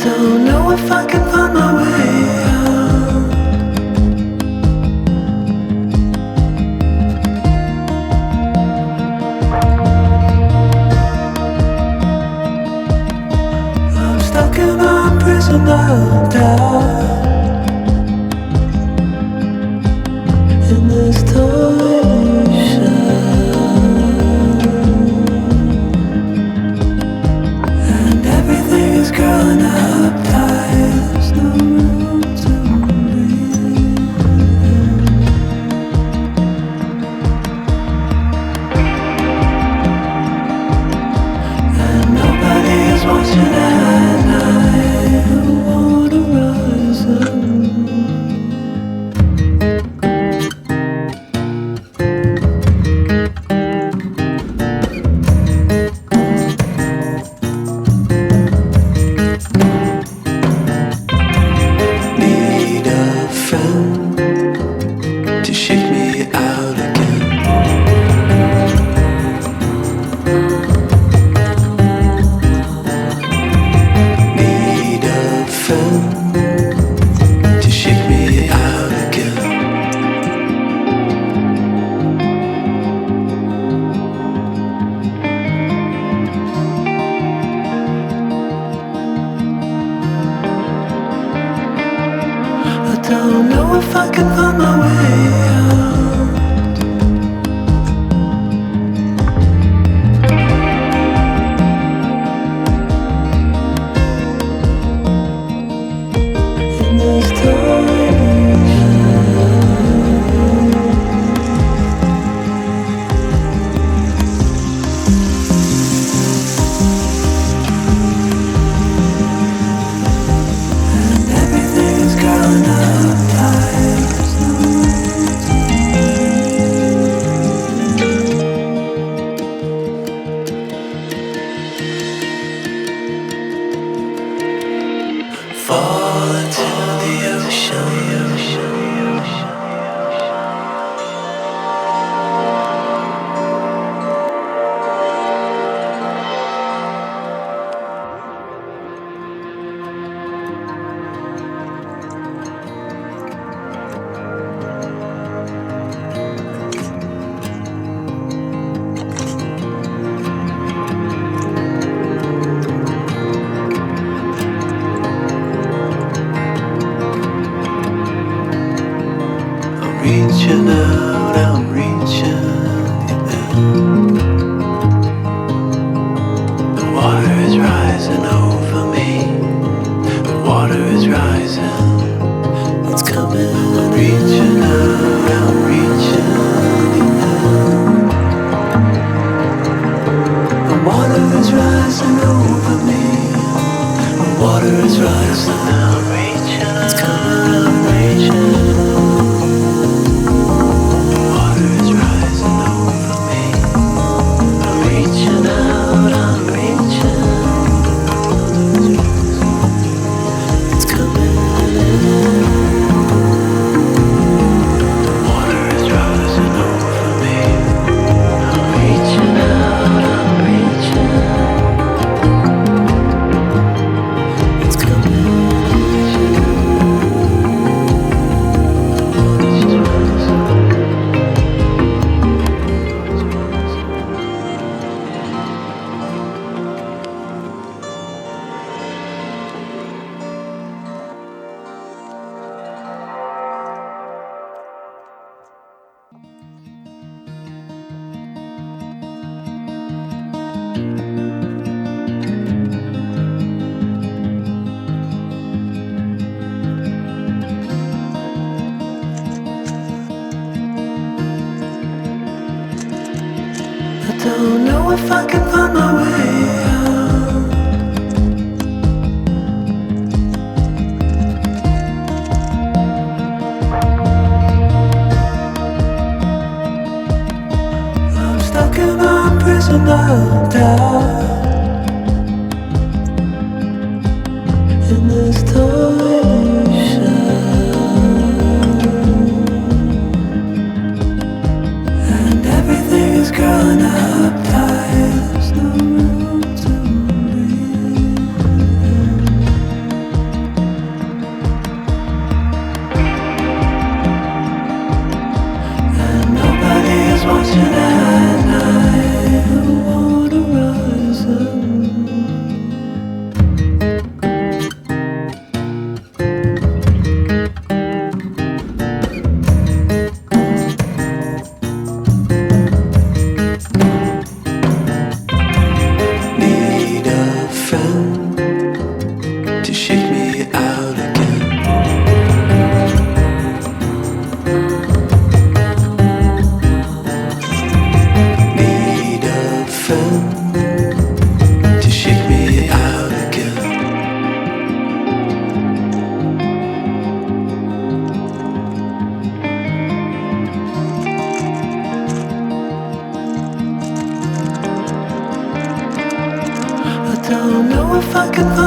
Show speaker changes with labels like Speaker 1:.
Speaker 1: don't know if I can find my way out. I'm stuck in a prison of doubt. In this toy shell, and everything is growing up tight. There's no room to breathe. And nobody is watching at night. I wanna rise up. Don't know if I can find my way out. In this tiny and everything is growing up tight. Fall into the ocean. Reaching out, I'm reaching in. The water is rising over me. The water is rising. It's coming. I'm reaching out, I'm reaching in. The water is rising over me. The water is rising. I'm reaching. It's coming. I'm reaching. Don't know if I can find my way out. I'm stuck in a prison of doubt. In this toy shell, and everything is growing up tight. There's no room to breathe. like a thunder.